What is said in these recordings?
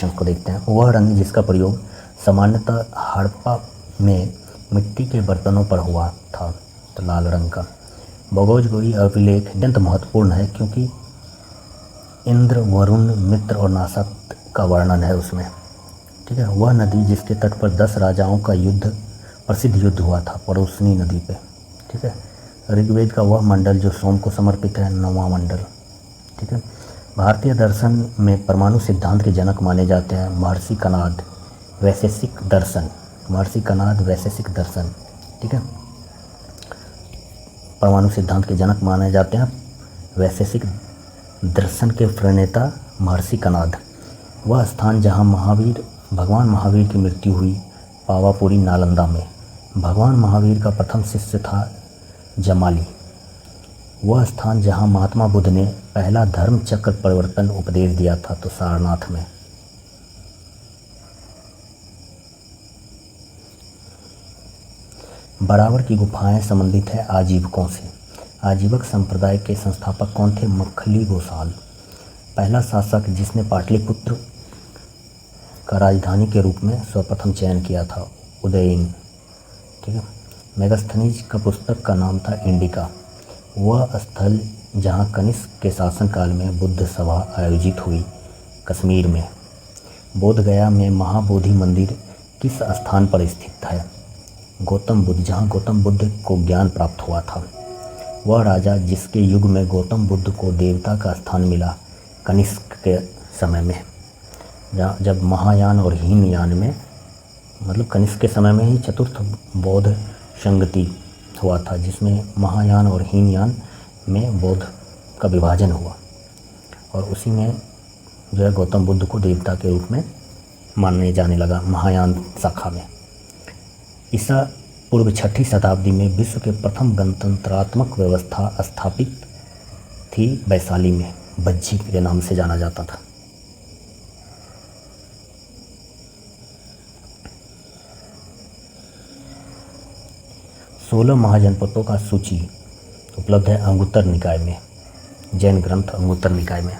Question को देखते हैं। वह रंग जिसका प्रयोग सामान्यतः हड़प्पा में मिट्टी के बर्तनों पर हुआ था, तो लाल रंग का। भोगोजगोई अभिलेख अत्यंत महत्वपूर्ण है क्योंकि इंद्र, वरुण, मित्र और नासक का वर्णन है उसमें। ठीक है। वह नदी जिसके तट पर 10 राजाओं का प्रसिद्ध युद्ध हुआ था, परोसनी नदी पे। ठीक है। ऋग्वेद का वह मंडल जो सोम को समर्पित है, 9वां मंडल। ठीक है। भारतीय दर्शन में परमाणु सिद्धांत के जनक माने जाते हैं महर्षि कणाद, वैशेषिक दर्शन। महर्षि कणाद वैशेषिक दर्शन। ठीक है। परमाणु सिद्धांत के जनक माने जाते हैं वैशेषिक दर्शन के प्रणेता महर्षि कणाद। वह स्थान जहाँ भगवान महावीर की मृत्यु हुई, पावापुरी, नालंदा में। भगवान महावीर का प्रथम शिष्य था जमाली। वह स्थान जहाँ महात्मा बुद्ध ने पहला धर्म चक्र परिवर्तन उपदेश दिया था, तो सारनाथ में। बराबर की गुफाएं संबंधित है आजीवकों से। आजीवक संप्रदाय के संस्थापक कौन थे? मखली गोसाल। पहला शासक जिसने पाटलिपुत्र का राजधानी के रूप में सर्वप्रथम चयन किया था, उदयन। ठीक है। मेगास्थनीज का पुस्तक का नाम था इंडिका। वह स्थल जहाँ कनिष्क के शासनकाल में बुद्ध सभा आयोजित हुई, कश्मीर में। बोधगया में महाबोधि मंदिर किस स्थान पर स्थित है? गौतम बुद्ध, जहाँ गौतम बुद्ध को ज्ञान प्राप्त हुआ था। वह राजा जिसके युग में गौतम बुद्ध को देवता का स्थान मिला, कनिष्क के समय में, जब महायान और हीनयान में, मतलब कनिष्क के समय में ही चतुर्थ बौद्ध संगति हुआ था, जिसमें महायान और हीनयान में बौद्ध का विभाजन हुआ, और उसी में जो है गौतम बुद्ध को देवता के रूप में मानने जाने लगा, महायान शाखा में। ईसा पूर्व 6ठी शताब्दी में विश्व के प्रथम गणतंत्रात्मक व्यवस्था स्थापित थी वैशाली में। बज्जी के नाम से जाना जाता था। सोलह महाजनपदों का सूची उपलब्ध है अंगुत्तर निकाय में, जैन ग्रंथ अंगुत्तर निकाय में।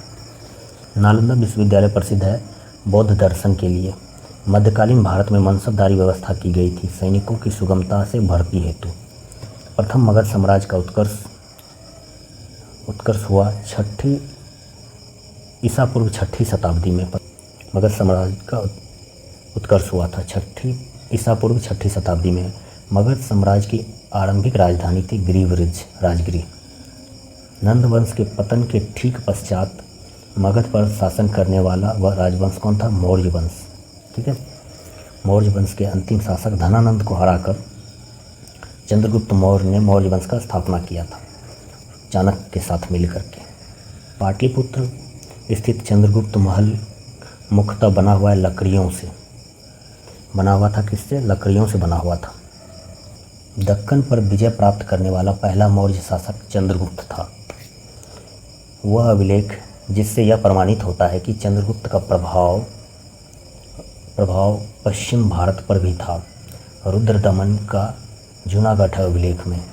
नालंदा विश्वविद्यालय प्रसिद्ध है बौद्ध दर्शन के लिए। मध्यकालीन भारत में मनसबदारी व्यवस्था की गई थी सैनिकों की सुगमता से भर्ती हेतु। प्रथम मगध साम्राज्य का उत्कर्ष हुआ ईसा पूर्व 6ठी शताब्दी में। मगध साम्राज्य का उत्कर्ष हुआ था ईसा पूर्व 6ठी शताब्दी में। मगध साम्राज्य की आरंभिक राजधानी थी गिरिव्रज, राजगिरी। नंद वंश के पतन के ठीक पश्चात मगध पर शासन करने वाला वह राजवंश कौन था? मौर्य वंश। ठीक है। मौर्य वंश के अंतिम शासक धनानंद को हराकर चंद्रगुप्त मौर्य ने मौर्य वंश का स्थापना किया था, चाणक्य के साथ मिलकर के। पाटलिपुत्र स्थित चंद्रगुप्त महल मुख्यतः बना हुआ है लकड़ियों से। बना हुआ था किससे? लकड़ियों से बना हुआ था। दक्कन पर विजय प्राप्त करने वाला पहला मौर्य शासक चंद्रगुप्त था। वह अभिलेख जिससे यह प्रमाणित होता है कि चंद्रगुप्त का प्रभाव पश्चिम भारत पर भी था। रुद्रदमन का जूनागढ़ अभिलेख में,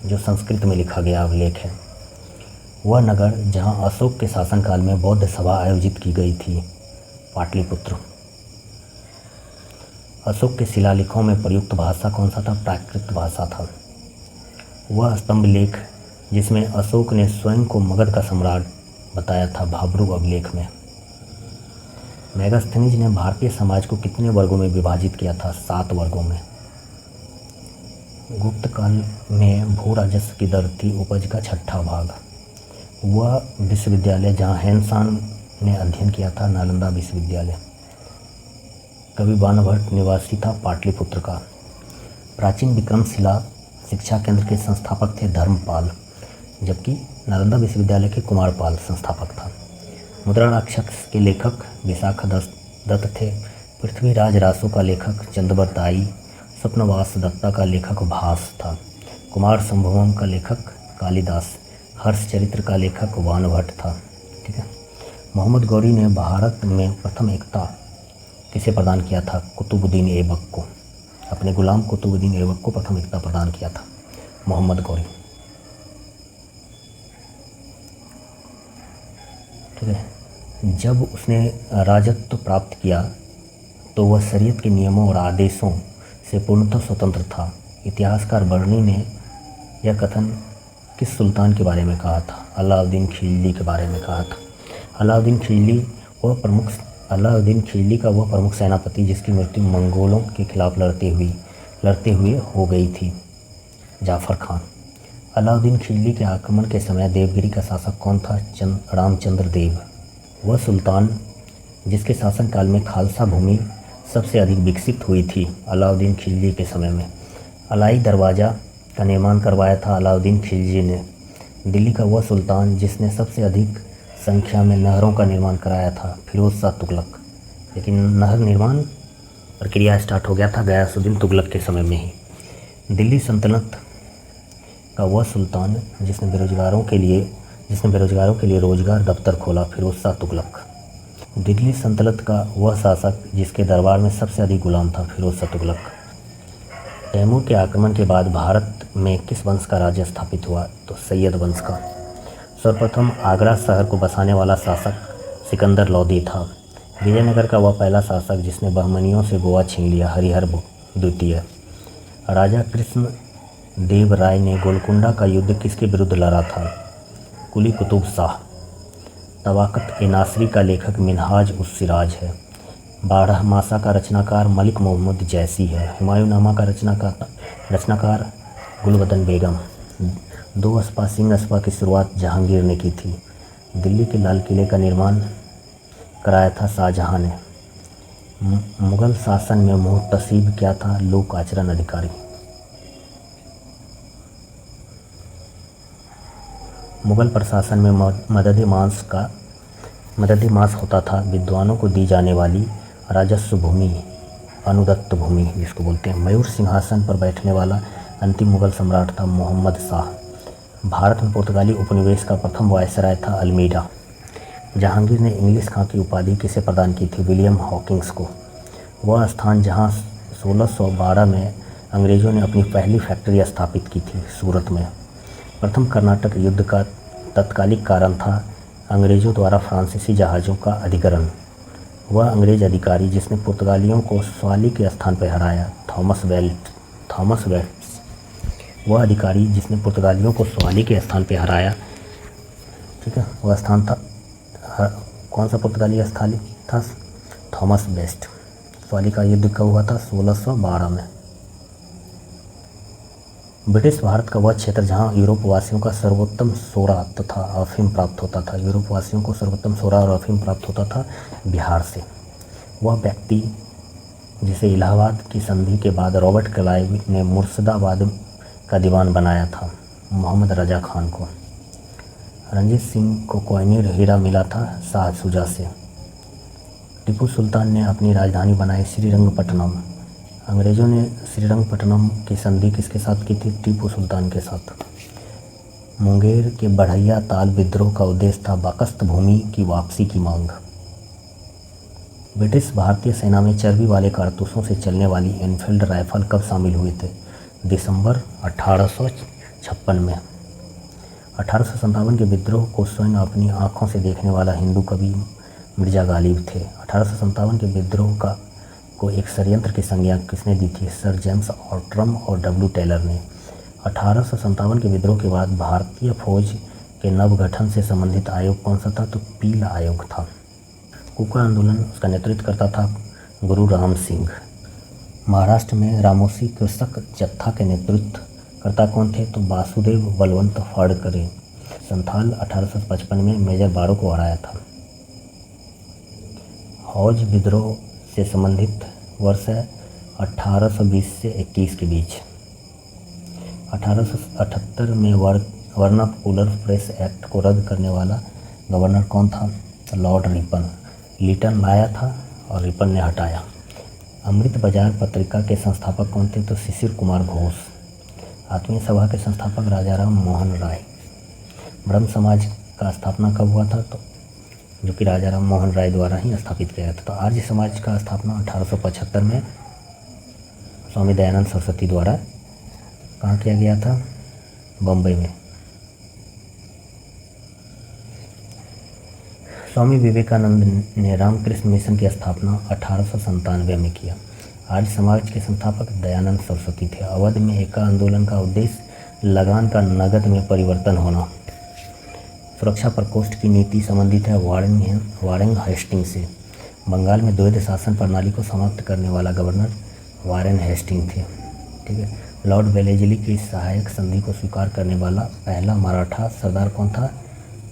जो संस्कृत में लिखा गया अभिलेख है। वह नगर जहां अशोक के शासनकाल में बौद्ध सभा आयोजित की गई थी, पाटलिपुत्र। अशोक के शिलालेखों में प्रयुक्त भाषा कौन सा था? प्राकृत भाषा था। वह स्तंभ लेख जिसमें अशोक ने स्वयं को मगध का सम्राट बताया था, भाब्रू अभिलेख में। मेगास्थनीज ने भारतीय समाज को कितने वर्गों में विभाजित किया था? 7 वर्गों में। गुप्त काल में भू राजस्व की दर थी उपज का 6ठा भाग। वह विश्वविद्यालय जहाँ हेनसान ने अध्ययन किया था, नालंदा विश्वविद्यालय। कवि बाणभट्ट निवासी था पाटलिपुत्र का। प्राचीन विक्रमशिला शिक्षा केंद्र के संस्थापक थे धर्मपाल, जबकि नालंदा विश्वविद्यालय के कुमारपाल संस्थापक था। मुद्रा राक्षस के लेखक विशाखा दत्त थे। पृथ्वीराज रासो का लेखक चंद्रबरदाई। स्वप्नवास दत्ता का लेखक भास था। कुमार संभवम का लेखक कालिदास। हर्षचरित्र का लेखक बाणभट्ट था। ठीक है। मोहम्मद गौरी ने भारत में प्रथम एकता किसे प्रदान किया था? कुतुबुद्दीन ऐबक को। अपने गुलाम कुतुबुद्दीन ऐबक को प्रथम एकता प्रदान किया था मोहम्मद गौरी। ठीक है। जब उसने राजत्व प्राप्त किया तो वह शरीयत के नियमों और आदेशों से पूर्णतः स्वतंत्र था। इतिहासकार बर्नी ने यह कथन किस सुल्तान के बारे में कहा था? अलाउद्दीन खिलजी के बारे में कहा था। अलाउद्दीन खिलजी का वह प्रमुख सेनापति जिसकी मृत्यु मंगोलों के खिलाफ लड़ते हुए हो गई थी, जाफर खान। अलाउद्दीन खिलजी के आक्रमण के समय देवगिरी का शासक कौन था? रामचंद्र देव। वह सुल्तान जिसके शासनकाल में खालसा भूमि सबसे अधिक विकसित हुई थी अलाउद्दीन खिलजी के समय में। अलाई दरवाज़ा का निर्माण करवाया था अलाउद्दीन खिलजी ने। दिल्ली का वह सुल्तान जिसने सबसे अधिक संख्या में नहरों का निर्माण कराया था, फिरोज़ शाह तुगलक। लेकिन नहर निर्माण प्रक्रिया स्टार्ट हो गया था गयासुद्दीन तुगलक के समय में ही। दिल्ली सल्तनत का वह सुल्तान जिसने बेरोजगारों के लिए रोजगार दफ्तर खोला, फिरोज़ शाह तुगलक। दिल्ली सल्तनत का वह शासक जिसके दरबार में सबसे अधिक गुलाम था, फिरोज़ शाह तुगलक। तैमूर के आक्रमण के बाद भारत में किस वंश का राज्य स्थापित हुआ? तो सैयद वंश का। सर्वप्रथम आगरा शहर को बसाने वाला शासक सिकंदर लोदी था। विजयनगर का वह पहला शासक जिसने बहमनियों से गोवा छीन लिया, हरिहर द्वितीय। राजा कृष्ण देव राय ने गोलकुंडा का युद्ध किसके विरुद्ध लड़ा था? कुली कुतुब शाह। तबाकत ए नासरी का लेखक मिनहाज उस सिराज है। बारहमासा का रचनाकार मलिक मोहम्मद जैसी है। हुमायूंनामा का रचनाकार गुलबदन बेगम। दो अस्पा सिंह अस्पा की शुरुआत जहांगीर ने की थी। दिल्ली के लाल किले का निर्माण कराया था शाहजहां ने। मुगल शासन में मुहतसिब क्या था? लोक आचरण अधिकारी। मुगल प्रशासन में मदद मास होता था। विद्वानों को दी जाने वाली राजस्व भूमि, अनुदत्त भूमि जिसको बोलते हैं। मयूर सिंहासन पर बैठने वाला अंतिम मुगल सम्राट था मोहम्मद शाह। भारत में पुर्तगाली उपनिवेश का प्रथम वायसराय था अल्मीडा। जहांगीर ने इंग्लिश खां की उपाधि किसे प्रदान की थी? विलियम हॉकिंस को। वह स्थान जहां 1612 में अंग्रेज़ों ने अपनी पहली फैक्ट्री स्थापित की थी, सूरत में। प्रथम कर्नाटक युद्ध का तत्कालिक कारण था अंग्रेज़ों द्वारा फ्रांसीसी जहाज़ों का अधिग्रहण। वह अंग्रेज़ अधिकारी जिसने पुर्तगालियों को स्वाली के स्थान पर हराया, थॉमस वेल्स। वह अधिकारी जिसने पुर्तगालियों को स्वाली के स्थान पर हराया, ठीक है, वह स्थान था कौन सा पुर्तगाली स्थान था? Thomas waste. स्वाली का युद्ध कब हुआ था? 1612 में। ब्रिटिश भारत का वह क्षेत्र जहां यूरोप वासियों का सर्वोत्तम सोरा तथा अफीम प्राप्त होता था। यूरोप वासियों को सर्वोत्तम सोरा और अफीम प्राप्त होता था बिहार से। वह व्यक्ति जिसे इलाहाबाद की संधि के बाद रॉबर्ट क्लाइव ने मुर्शिदाबाद का दीवान बनाया था, मोहम्मद रजा खान को। रंजीत सिंह को कोहिनूर हीरा मिला था शाह शुजा से। टीपू सुल्तान ने अपनी राजधानी बनाई श्रीरंगपट्टनम। अंग्रेज़ों ने श्रीरंगपट्टनम की संधि किसके साथ की थी? टीपू सुल्तान के साथ। मुंगेर के बढ़ैया ताल विद्रोह का उद्देश्य था बकस्त भूमि की वापसी की मांग। ब्रिटिश भारतीय सेना में चर्बी वाले कारतूसों से चलने वाली एनफील्ड राइफल कब शामिल हुए थे? दिसंबर 1856 में। 1857 के विद्रोह को स्वयं अपनी आँखों से देखने वाला हिंदू कवि मिर्जा गालिब थे। 1857 के विद्रोह को एक षड्यंत्र की संज्ञा किसने दी थी? सर जेम्स ऑट्रम और डब्ल्यू टेलर ने। 1857 के विद्रोह के बाद भारतीय फौज के नवगठन से संबंधित आयोग कौन सा था? तो पील आयोग था। कुका आंदोलन उसका नेतृत्व करता था गुरु राम सिंह। महाराष्ट्र में रामोसी कृषक जत्था के नेतृत्व करता कौन थे? तो वासुदेव बलवंत फडकरे। संथाल 1855 में मेजर बारो को हराया था। हौज विद्रोह से संबंधित वर्ष है 1820 से 21 के बीच। 1878 में वर्नाकुलर प्रेस एक्ट को रद्द करने वाला गवर्नर कौन था? Lord Ripon. लिटन लाया था और रिपन ने हटाया। अमृत बाजार पत्रिका के संस्थापक कौन थे? तो शिशिर कुमार घोष। आत्मीय सभा के संस्थापक राजाराम मोहन राय। ब्रह्म समाज का स्थापना कब हुआ था? तो जो कि राजाराम मोहन राय द्वारा ही स्थापित किया गया था। तो आर्य समाज का स्थापना 1875 में स्वामी दयानंद सरस्वती द्वारा कहाँ किया गया था? बम्बई में। स्वामी विवेकानंद ने रामकृष्ण मिशन की स्थापना 1897 में किया। आर्य समाज के संस्थापक दयानंद सरस्वती थे। अवध में एका आंदोलन का उद्देश्य लगान का नकद में परिवर्तन होना। सुरक्षा प्रकोष्ठ की नीति संबंधित है वारेन हेस्टिंग से। बंगाल में द्वैध शासन प्रणाली को समाप्त करने वाला गवर्नर वारेन हेस्टिंग थे। ठीक है। लॉर्ड वेलेस्ली की सहायक संधि को स्वीकार करने वाला पहला मराठा सरदार कौन था?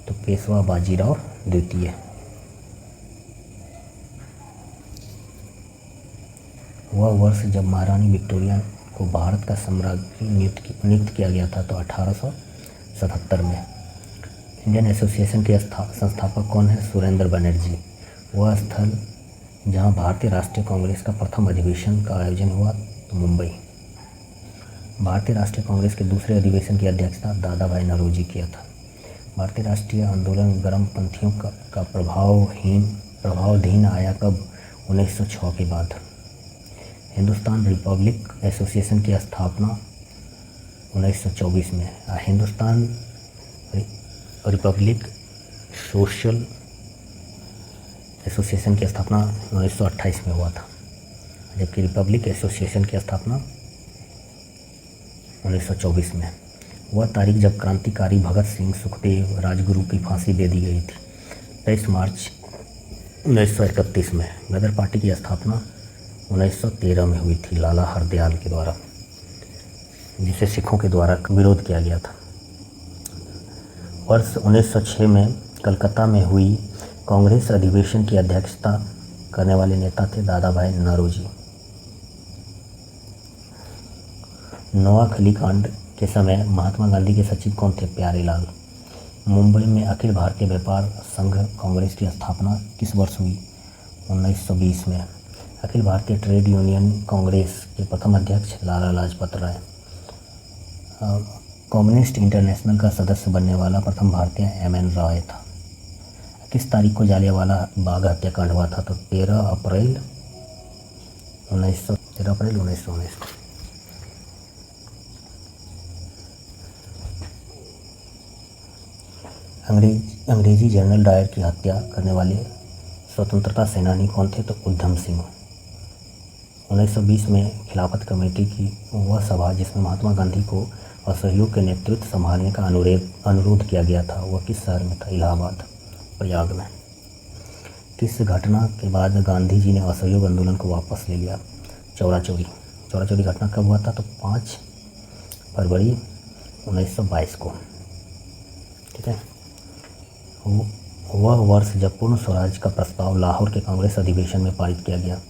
तो पेशवा बाजीराव द्वितीय। वह वर्ष जब महारानी विक्टोरिया को भारत का सम्राज्ञी नियुक्त किया गया था तो 1877 में। इंडियन एसोसिएशन के संस्थापक कौन है? सुरेंद्र बनर्जी। वह स्थल जहां भारतीय राष्ट्रीय कांग्रेस का प्रथम अधिवेशन का आयोजन हुआ तो मुंबई। भारतीय राष्ट्रीय कांग्रेस के दूसरे अधिवेशन की अध्यक्षता दादा भाई नौरोजी किया था। भारतीय राष्ट्रीय आंदोलन गर्मपंथियों का प्रभावधीन आया कब? 1906 के बाद। हिंदुस्तान रिपब्लिक एसोसिएशन की स्थापना 1924 में। हिंदुस्तान रिपब्लिक सोशल एसोसिएशन की स्थापना 1928 में हुआ था, जबकि रिपब्लिक एसोसिएशन की स्थापना 1924 में। वह तारीख जब क्रांतिकारी भगत सिंह, सुखदेव, राजगुरु की फांसी दे दी गई थी 23 मार्च 1931 में। गदर पार्टी की स्थापना 1913 में हुई थी लाला हरदयाल के द्वारा, जिसे सिखों के द्वारा विरोध किया गया था। वर्ष 1906 में कलकत्ता में हुई कांग्रेस अधिवेशन की अध्यक्षता करने वाले नेता थे दादा भाई नौरोजी। नोआखली कांड के समय महात्मा गांधी के सचिव कौन थे? प्यारेलाल। मुंबई में अखिल भारतीय व्यापार संघ कांग्रेस की स्थापना किस वर्ष हुई? 1920 में। अखिल भारतीय ट्रेड यूनियन कांग्रेस के प्रथम अध्यक्ष लाला लाजपत राय। कम्युनिस्ट इंटरनेशनल का सदस्य बनने वाला प्रथम भारतीय एम.एन. रॉय था। किस तारीख को जालियांवाला बाग हत्याकांड हुआ था? तो 13 अप्रैल 1919 को। अंग्रेजी जनरल डायर की हत्या करने वाले स्वतंत्रता सेनानी कौन थे? तो उधम सिंह। 1920 में खिलाफत कमेटी की वह सभा जिसमें महात्मा गांधी को असहयोग के नेतृत्व संभालने का अनुरोध किया गया था, वह किस शहर में था? इलाहाबाद, प्रयाग में। किस घटना के बाद गांधी जी ने असहयोग आंदोलन को वापस ले लिया? चौरा चौरी घटना कब हुआ था? तो 5 फरवरी 1922 को। ठीक है। वह वर्ष जब पूर्ण स्वराज का प्रस्ताव लाहौर के कांग्रेस अधिवेशन में पारित किया गया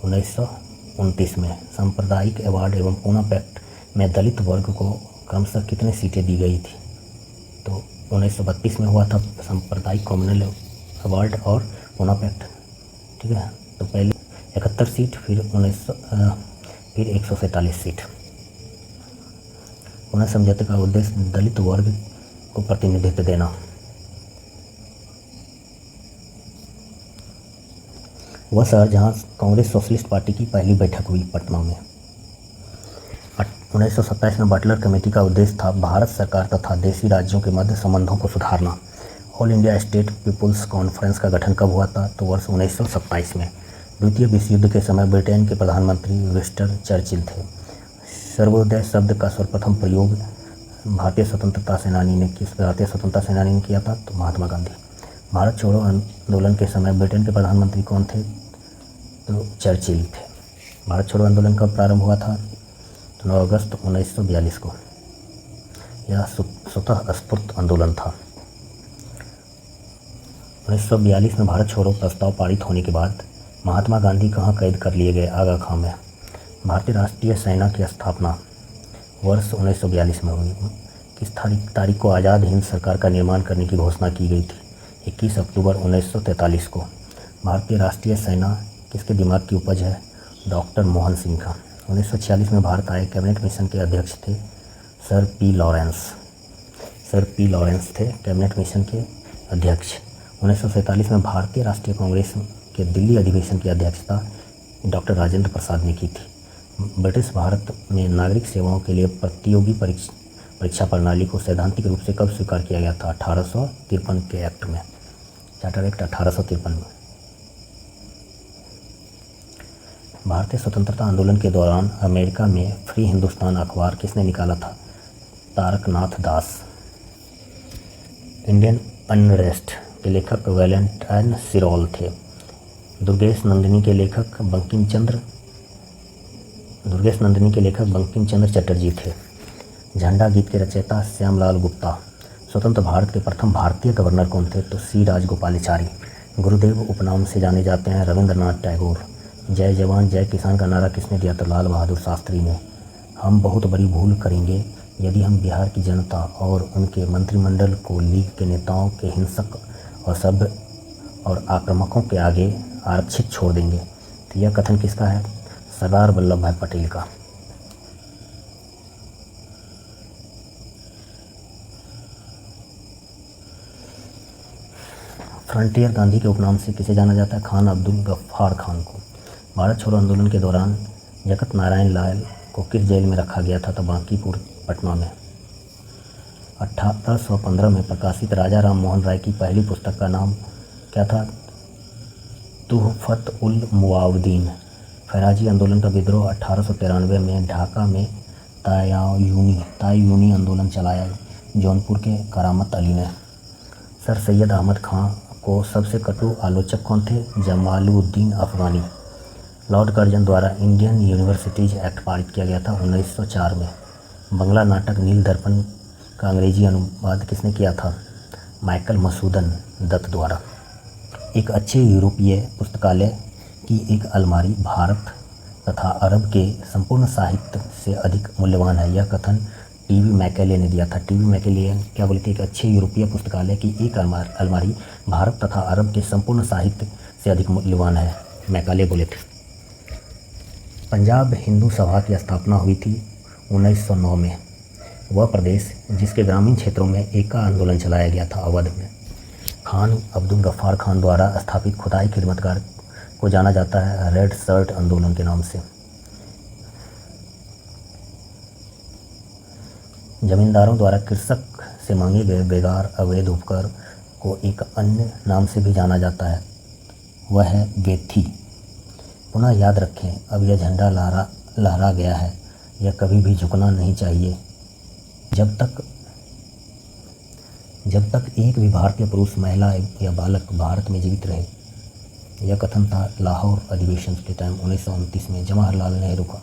1929 में। सांप्रदायिक अवार्ड एवं पूना पैक्ट में दलित वर्ग को क्रमशः कितनी सीटें दी गई थी? तो 1932 में हुआ था सांप्रदायिक कम्युनल अवार्ड और पूना पैक्ट। ठीक है। तो पहले 71 सीट, फिर 147 सीट। पुनः समझौते का उद्देश्य दलित वर्ग को प्रतिनिधित्व देना। वह शहर जहां कांग्रेस सोशलिस्ट पार्टी की पहली बैठक हुई पटना में। 1927 में बटलर कमेटी का उद्देश्य था भारत सरकार तथा देशी राज्यों के मध्य संबंधों को सुधारना। All India state people's conference का गठन कब हुआ था? तो वर्ष 1927 में। द्वितीय विश्व युद्ध के समय ब्रिटेन के प्रधानमंत्री विंस्टन चर्चिल थे। सर्वोदय शब्द का सर्वप्रथम प्रयोग भारतीय स्वतंत्रता सेनानी ने किया था? तो महात्मा गांधी। भारत छोड़ो आंदोलन के समय ब्रिटेन के प्रधानमंत्री कौन थे? तो चर्चिल थे। भारत छोड़ो आंदोलन कब प्रारंभ हुआ था? तो 9 अगस्त 1942 को। यह स्वतः स्फूर्त आंदोलन था। 1942 में भारत छोड़ो प्रस्ताव पारित होने के बाद महात्मा गांधी कहाँ कैद कर लिए गए? आगा खां में। भारतीय राष्ट्रीय सेना की स्थापना वर्ष 1942 में हुई। किस तारीख को आज़ाद हिंद सरकार का निर्माण करने की घोषणा की गई थी? 21 अक्टूबर 1943 को। भारतीय राष्ट्रीय सेना किसके दिमाग की उपज है? डॉक्टर मोहन सिंह का। 1946 में भारत आए कैबिनेट मिशन के अध्यक्ष थे सर पी लॉरेंस थे कैबिनेट मिशन के अध्यक्ष। 1947 में भारतीय राष्ट्रीय कांग्रेस के दिल्ली अधिवेशन की अध्यक्षता डॉक्टर राजेंद्र प्रसाद ने की थी। ब्रिटिश भारत में नागरिक सेवाओं के लिए प्रतियोगी परीक्षा प्रणाली को सैद्धांतिक रूप से कब स्वीकार किया गया था? 1853 के एक्ट में। चार्टर एक्ट 1853 में। भारतीय स्वतंत्रता आंदोलन के दौरान अमेरिका में फ्री हिंदुस्तान अखबार किसने निकाला था? तारकनाथ दास। इंडियन अनरेस्ट के लेखक वैलेंटाइन सिरोल थे। दुर्गेश नंदिनी के लेखक बंकिम चंद्र चटर्जी थे। झंडा गीत के रचयिता श्यामलाल गुप्ता। स्वतंत्र भारत के प्रथम भारतीय गवर्नर कौन थे? तो सी राजगोपालाचारी। गुरुदेव उपनाम से जाने जाते हैं रविंद्रनाथ टैगोर। जय जवान जय किसान का नारा किसने दिया? तो लाल बहादुर शास्त्री ने। हम बहुत बड़ी भूल करेंगे यदि हम बिहार की जनता और उनके मंत्रिमंडल को लीग के नेताओं के हिंसक और सभ्य और आक्रामकों के आगे आरक्षित छोड़ देंगे। तो यह कथन किसका है? सरदार वल्लभ भाई पटेल का। फ्रंटियर गांधी के उपनाम से किसे जाना जाता है? खान अब्दुल गफ्फार खान को। भारत छोड़ो आंदोलन के दौरान जगत नारायण लाल को किस जेल में रखा गया था? तो बांकीपुर पटना में। 1815 में प्रकाशित राजा राम मोहन राय की पहली पुस्तक का नाम क्या था? तुहफत उल मुआवदीन। फैराजी आंदोलन का विद्रोह 1893 में ढाका में तायूनी आंदोलन चलाया जौनपुर के करामत अली ने। सर सैयद अहमद खां को सबसे कटु आलोचक कौन थे? जमालुद्दीन अफगानी। लॉर्ड कर्जन द्वारा इंडियन यूनिवर्सिटीज एक्ट पारित किया गया था 1904 में। बंगला नाटक नील दर्पण का अंग्रेजी अनुवाद किसने किया था? माइकल मसूदन दत्त द्वारा। एक अच्छे यूरोपीय पुस्तकालय की एक अलमारी भारत तथा अरब के संपूर्ण साहित्य से अधिक मूल्यवान है। यह कथन टीवी मैकेले ने दिया था। टीवी मैकेले क्या बोले थे? एक अच्छे यूरोपीय पुस्तकालय की एक अलमारी भारत तथा अरब के संपूर्ण साहित्य से अधिक मूल्यवान है, मैकाले बोले थे। पंजाब हिंदू सभा की स्थापना हुई थी 1909 में। वह प्रदेश जिसके ग्रामीण क्षेत्रों में एका आंदोलन चलाया गया था अवध में। खान अब्दुल गफ्फार खान द्वारा स्थापित खुदाई खिदमतगार को जाना जाता है रेड शर्ट आंदोलन के नाम से। जमींदारों द्वारा कृषक से मांगे गए बेगार अवैध उपकर को एक अन्य नाम से भी जाना जाता है, वह है वेथी। पुनः याद रखें, अब यह झंडा लहरा गया है, यह कभी भी झुकना नहीं चाहिए जब तक एक भी भारतीय पुरुष, महिला या बालक भारत में जीवित रहे। यह कथन था लाहौर अधिवेशन के टाइम 1929 में जवाहरलाल नेहरू का।